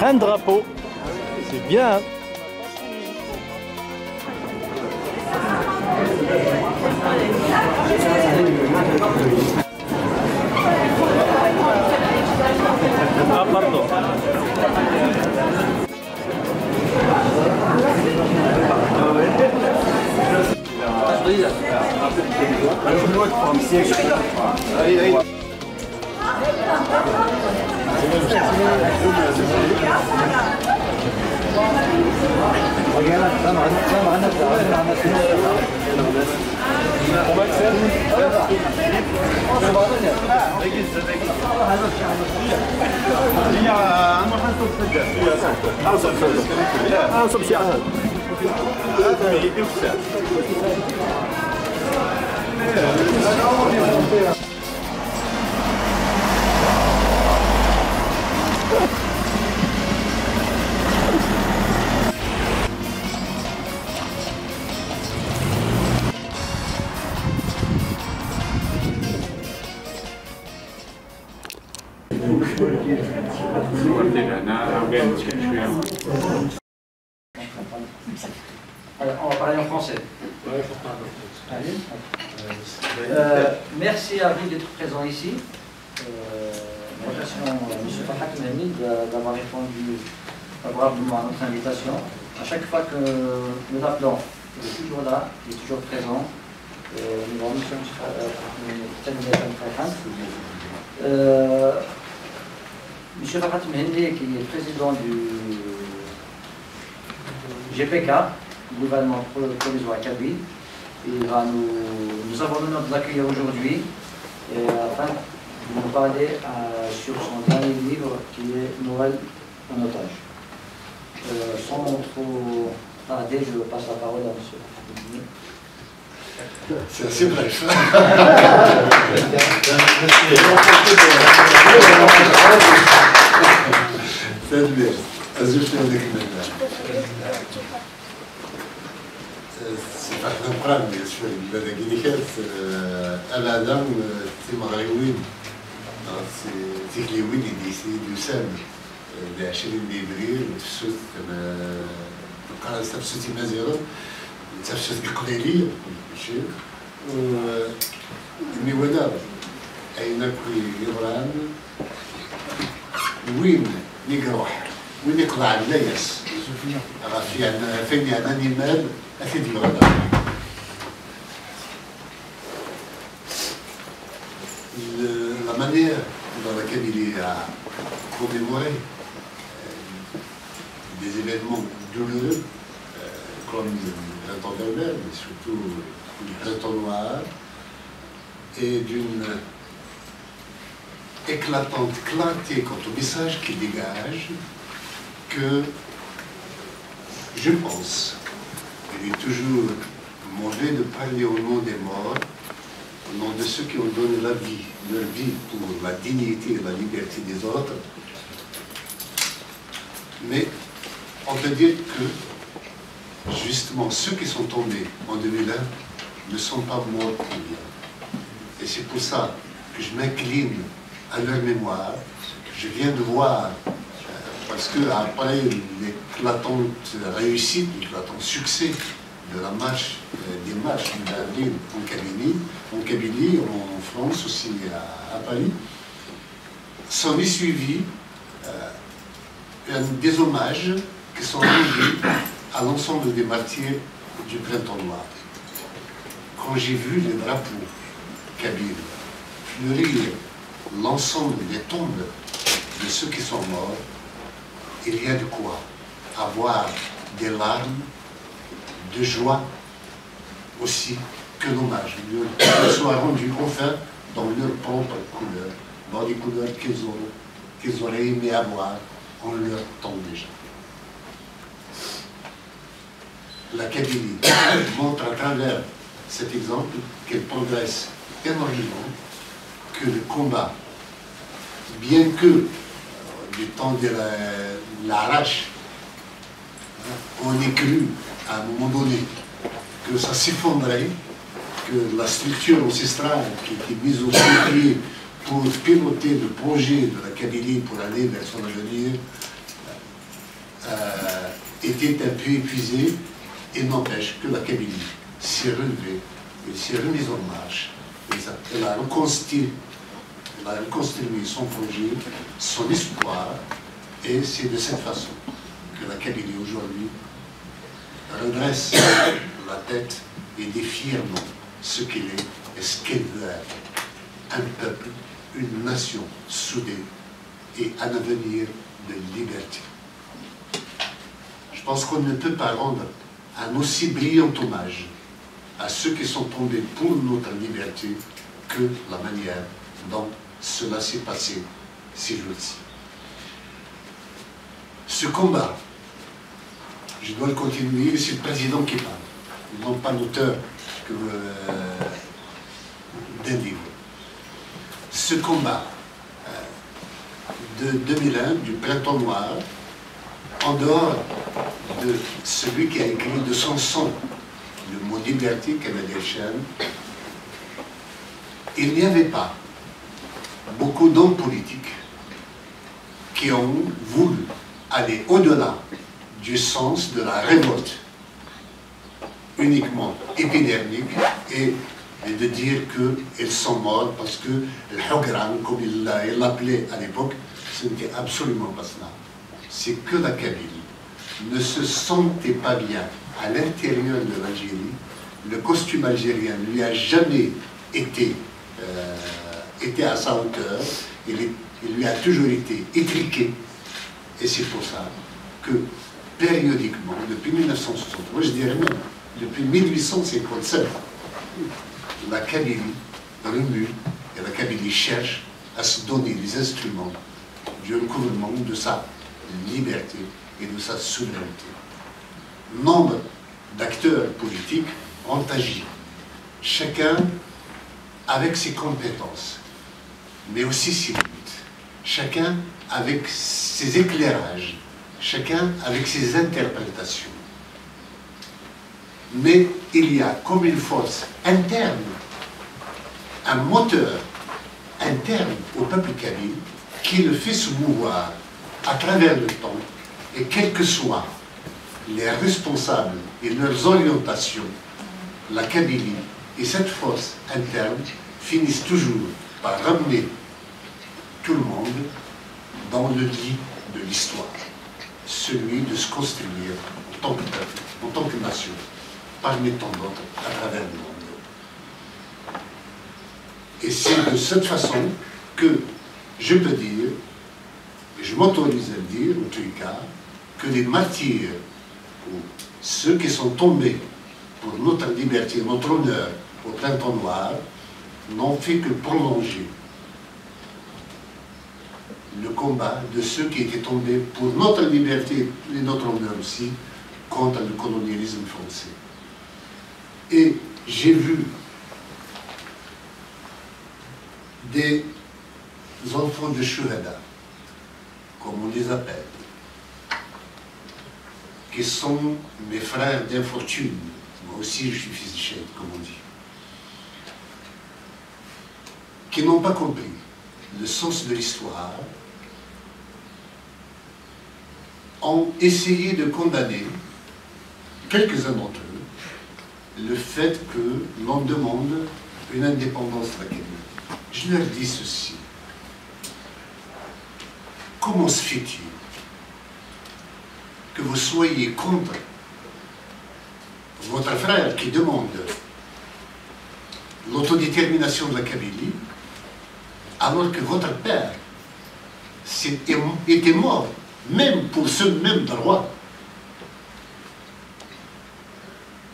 Un drapeau, c'est bien. Hein. Ah, pardon. On va parler en français. Merci à vous d'être présent ici. Remercions M. Farhat Mehni d'avoir répondu favorablement à notre invitation. À chaque fois que nous l'appelons, il est toujours là, il est toujours présent. Nous remercions M. Farhat Mehni, qui est président du GPK, gouvernement provisoire Kabylie. Il va nous avons l'honneur de l'accueillir aujourd'hui afin de nous parler sur son dernier livre qui est Noël en otage. Sans trop tarder, je passe la parole à M. C'est assez bref. نقرأ بالنسبة للبلدانيات الآدم تيمغريوين تيكليوين يديسي يسام ل 20 ابريل تفسد نقرأ تفسد مازيرا تفسد القليلية شيء الميوانات أين كل يضران وين يقروح وين يقلع الناس في عندنا فين عندنا نمال أكيد الغداء la manière dans laquelle il a commémoré des événements douloureux comme le printemps vert, mais surtout le printemps noir, et d'une éclatante clarté quant au message qu'il dégage que je pense qu'il est toujours mauvais de parler au nom des morts, au nom de ceux qui ont donné leur vie pour la dignité et la liberté des autres. Mais on peut dire que justement ceux qui sont tombés en 2001 ne sont pas morts pour rien. Et c'est pour ça que je m'incline à leur mémoire. Je viens de voir, parce qu'après l'éclatante réussite, l'éclatant succès de la marche, des marches d'avril en Kabylie, en France aussi à Paris, s'en est suivi des hommages qui sont rendus à l'ensemble des martyrs du printemps noir. Quand j'ai vu les drapeaux kabyles fleurir l'ensemble des tombes de ceux qui sont morts, il y a de quoi avoir des larmes de joie aussi que l'hommage soit rendu enfin dans leur propre couleur, dans les couleurs qu'ils auraient aimé avoir en leur temps déjà. La Kabylie montre à travers cet exemple qu'elle progresse énormément, que le combat, bien que du temps de l'arrache, on ait cru à un moment donné que ça s'effondrait, que la structure ancestrale qui était mise au pied pour piloter le projet de la Kabylie pour aller vers son avenir était un peu épuisée, et n'empêche que la Kabylie s'est relevée, elle s'est remise en marche, elle a reconstruit son projet, son espoir, et c'est de cette façon que la Kabylie aujourd'hui redresse la tête et dit fièrement ce qu'elle est et ce qu'elle veut être. Un peuple, une nation soudée et un avenir de liberté. Je pense qu'on ne peut pas rendre un aussi brillant hommage à ceux qui sont tombés pour notre liberté que la manière dont cela s'est passé ces jours-ci. Ce combat, je dois le continuer, c'est le président qui parle, non pas l'auteur d'un livre. Ce combat de 2001, du Printemps Noir, en dehors de celui qui a écrit de son sang le mot liberté, Canadien Chen, il n'y avait pas beaucoup d'hommes politiques qui ont voulu aller au-delà du sens de la révolte uniquement épidermique et de dire qu'ils sont morts parce que le Hogran, comme il l'appelait à l'époque, ce n'était absolument pas cela. C'est que la Kabylie ne se sentait pas bien à l'intérieur de l'Algérie. Le costume algérien ne lui a jamais été à sa hauteur. Il lui a toujours été étriqué. Et c'est pour ça que, périodiquement, depuis 1960, moi je dirais même, depuis 1857, la Kabylie remue et la Kabylie cherche à se donner les instruments du recouvrement de sa liberté et de sa souveraineté. Nombre d'acteurs politiques ont agi, chacun avec ses compétences, mais aussi ses limites, chacun avec ses éclairages, chacun avec ses interprétations. Mais il y a comme une force interne, un moteur interne au peuple kabyle qui le fait se mouvoir à travers le temps, et quels que soient les responsables et leurs orientations, la Kabylie et cette force interne finissent toujours par ramener tout le monde dans le lit de l'histoire, celui de se construire en tant que peuple, en tant que nation, parmi tant d'autres à travers le monde. Et c'est de cette façon que je peux dire, et je m'autorise à le dire en tous les cas, que les martyrs, ou ceux qui sont tombés pour notre liberté, notre honneur au Printemps Noir, n'ont fait que prolonger le combat de ceux qui étaient tombés pour notre liberté et notre honneur aussi contre le colonialisme français. Et j'ai vu des enfants de Shuhada, comme on les appelle, qui sont mes frères d'infortune. Moi aussi, je suis fils de chef, comme on dit. Qui n'ont pas compris le sens de l'histoire, ont essayé de condamner, quelques-uns d'entre eux, le fait que l'on demande une indépendance de la Kabylie. Je leur dis ceci. Comment se fait-il que vous soyez contre votre frère qui demande l'autodétermination de la Kabylie, alors que votre père était mort, même pour ce même droit?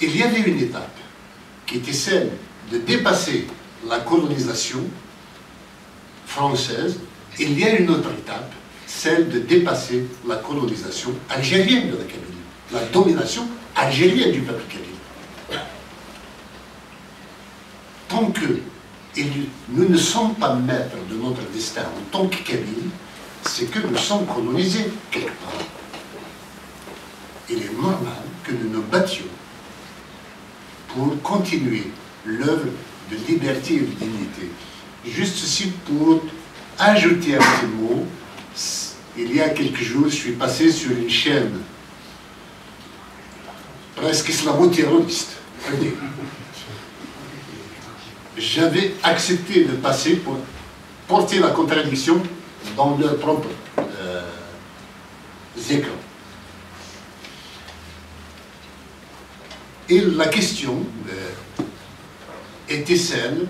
Il y avait une étape qui était celle de dépasser la colonisation française. Il y a une autre étape, celle de dépasser la colonisation algérienne de la Kabylie, la domination algérienne du peuple kabyle. Tant que nous ne sommes pas maîtres de notre destin en tant que Kabyles, c'est que nous sommes colonisés quelque part. Il est normal que nous nous battions pour continuer l'œuvre de liberté et de dignité. Juste ici pour ajouter un petit mot, il y a quelques jours, je suis passé sur une chaîne presque islamo-terroriste. J'avais accepté de passer pour porter la contradiction dans leurs propres écrans. Et la question était celle,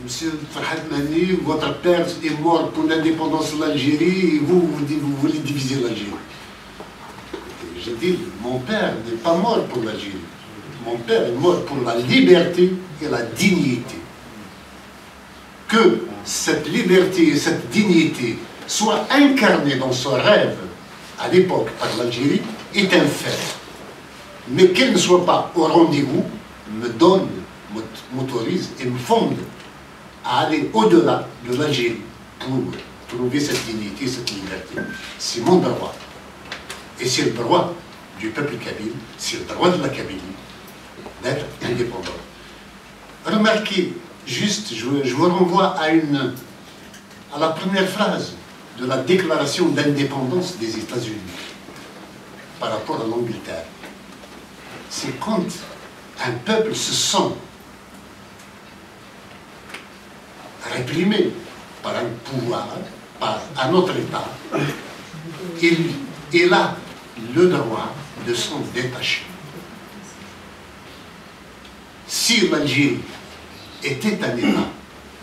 Monsieur Farhad Mani, votre père est mort pour l'indépendance de l'Algérie et vous voulez diviser l'Algérie. J'ai dit, mon père n'est pas mort pour l'Algérie. Mon père est mort pour la liberté et la dignité. Que cette liberté et cette dignité soient incarnées dans son rêve à l'époque par l'Algérie est un fait. Mais qu'elle ne soit pas au rendez-vous me donne, m'autorise et me fonde à aller au-delà de l'Algérie pour trouver cette dignité, cette liberté. C'est mon droit. Et c'est le droit du peuple kabyle, c'est le droit de la Kabylie d'être indépendant. Remarquez, juste, je vous renvoie à la première phrase de la déclaration d'indépendance des États-Unis par rapport à l'Angleterre. C'est quand un peuple se sent réprimé par un pouvoir, par un autre État, il a le droit de s'en détacher. Si l'Algérie était un État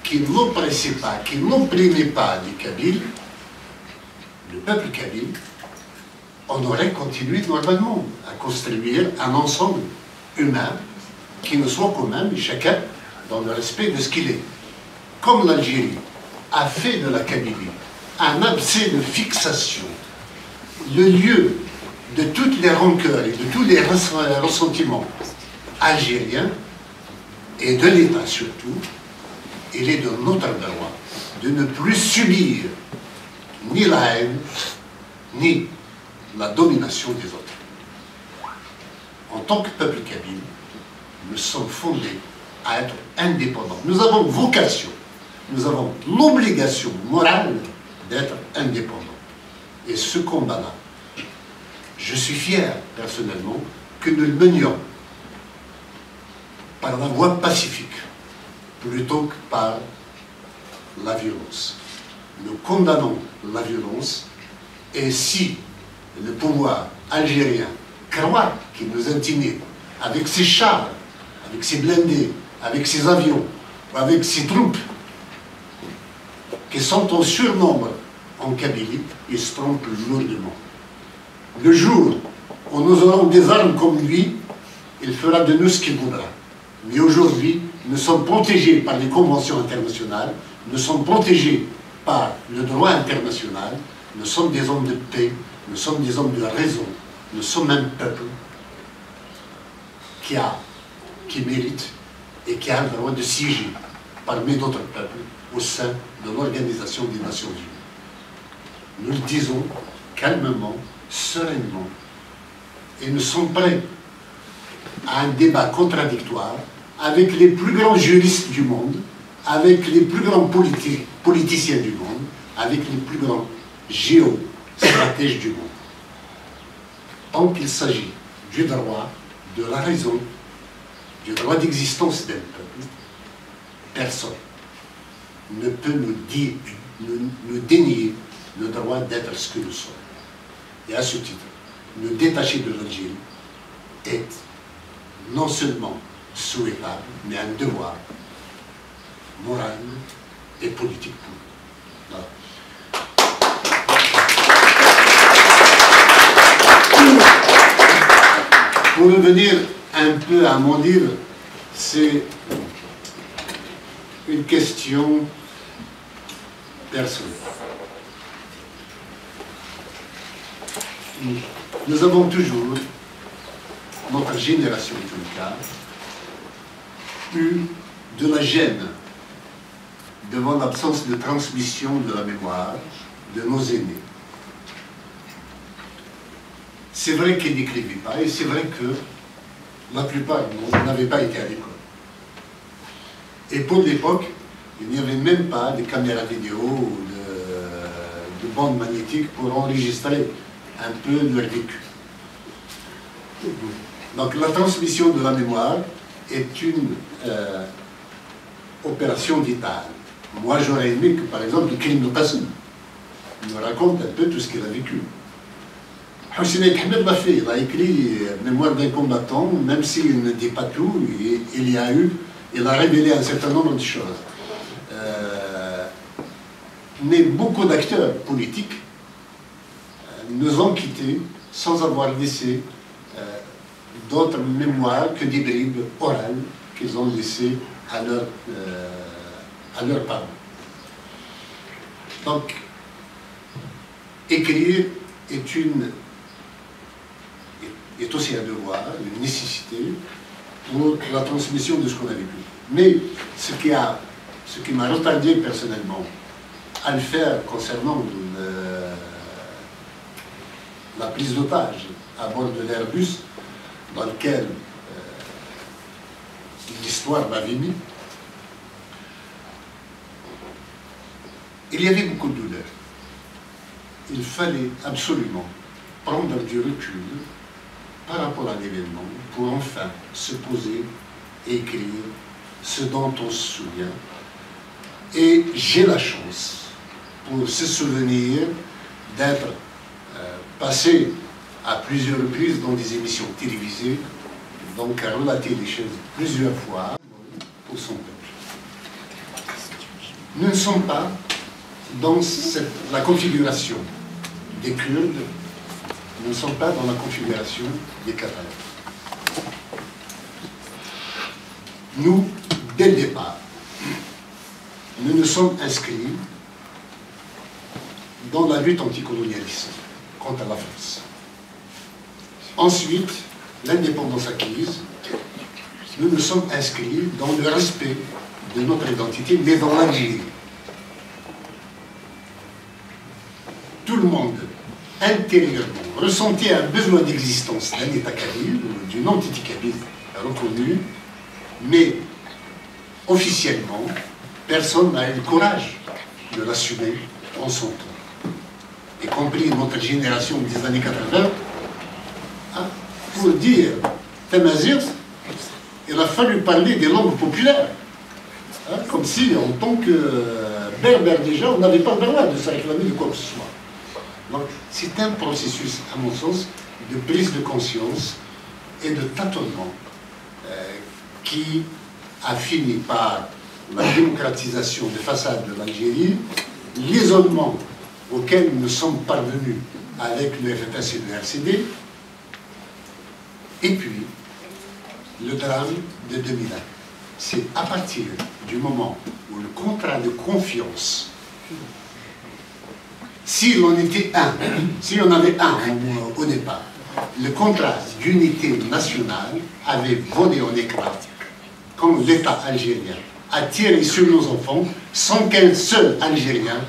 qui n'oppressait pas, qui n'opprimait pas les Kabyles, le peuple kabyle, on aurait continué normalement à construire un ensemble humain qui ne soit commun, mais chacun dans le respect de ce qu'il est. Comme l'Algérie a fait de la Kabylie un abcès de fixation, le lieu de toutes les rancœurs et de tous les ressentiments algériens, et de l'État surtout, il est de notre droit de ne plus subir ni la haine, ni la domination des autres. En tant que peuple kabyle, nous sommes fondés à être indépendants. Nous avons vocation, nous avons l'obligation morale d'être indépendants. Et ce combat-là, je suis fier personnellement que nous le menions par la voie pacifique plutôt que par la violence. Nous condamnons la violence et si le pouvoir algérien croit qu'il nous intimide avec ses chars, avec ses blindés, avec ses avions, avec ses troupes qui sont en surnombre en Kabylie, il se trompe lourdement. Le jour où nous aurons des armes comme lui, il fera de nous ce qu'il voudra. Mais aujourd'hui, nous sommes protégés par les conventions internationales, nous sommes protégés par le droit international, nous sommes des hommes de paix, nous sommes des hommes de raison, nous sommes un peuple qui mérite et qui a le droit de siéger parmi d'autres peuples au sein de l'Organisation des Nations Unies. Nous le disons calmement, sereinement, et nous sommes prêts à un débat contradictoire avec les plus grands juristes du monde, avec les plus grands politiciens du monde, avec les plus grands géostratèges du monde. Tant qu'il s'agit du droit, de la raison, du droit d'existence d'un peuple, personne ne peut nous dénier le droit d'être ce que nous sommes. Et à ce titre, nous détacher de l'Algérie est non seulement souhaitable, mais un devoir moral et politique pour nous. Voilà. Pour revenir un peu à mon livre, c'est une question personnelle. Nous avons toujours, notre génération en tout cas, eu de la gêne devant l'absence de transmission de la mémoire de nos aînés. C'est vrai qu'ils n'écrivaient pas, et c'est vrai que la plupart n'avaient pas été à l'école. Et pour l'époque, il n'y avait même pas de caméras vidéo ou de bandes magnétiques pour enregistrer un peu leur vécu. Donc la transmission de la mémoire est une opération vitale. Moi, j'aurais aimé que, par exemple, le crime de Qassim nous raconte un peu tout ce qu'il a vécu. Hossein Ahmed l'a fait, il a écrit Mémoire d'un combattant, même s'il ne dit pas tout, il a révélé un certain nombre de choses. Mais beaucoup d'acteurs politiques nous ont quittés sans avoir laissé d'autres mémoires que des bribes orales qu'ils ont laissées à leurs parents. Donc, écrire est aussi un devoir, une nécessité pour la transmission de ce qu'on a vécu. Mais ce qui m'a retardé personnellement à le faire concernant la prise d'otage à bord de l'Airbus, dans lequel l'histoire m'avait mis, il y avait beaucoup de douleur. Il fallait absolument prendre du recul par rapport à l'événement pour enfin se poser et écrire ce dont on se souvient. Et j'ai la chance, pour ce souvenir, d'être passé à plusieurs reprises dans des émissions télévisées, donc à relater les choses plusieurs fois pour son peuple. Nous ne sommes pas dans la configuration des Kurdes, nous ne sommes pas dans la configuration des Catalans. Nous, dès le départ, nous nous sommes inscrits dans la lutte anticolonialiste contre la France. Ensuite, l'indépendance acquise, nous nous sommes inscrits dans le respect de notre identité, mais dans l'Algérie. Tout le monde, intérieurement, ressentait un besoin d'existence d'un État kabyle, d'une entité kabyle reconnue, mais officiellement, personne n'a eu le courage de l'assumer en son temps. Y compris notre génération des années 80, pour dire Tamazir, il a fallu parler des langues populaires. Comme si, en tant que berbère déjà, on n'avait pas le droit de se réclamer de quoi que ce soit. Donc, c'est un processus, à mon sens, de prise de conscience et de tâtonnement qui a fini par la démocratisation de façade de l'Algérie, l'isolement auquel nous sommes parvenus avec le FFS et le RCD, et puis le drame de 2001. C'est à partir du moment où le contrat de confiance, si l'on était un, si on avait un au départ, le contrat d'unité nationale avait volé en éclats quand l'État algérien a tiré sur nos enfants sans qu'un seul Algérien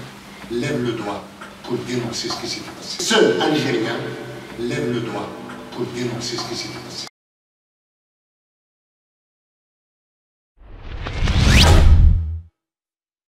lève le doigt pour dénoncer ce qui s'était passé. Seul Algérien lève le doigt pour dénoncer ce qui s'était passé.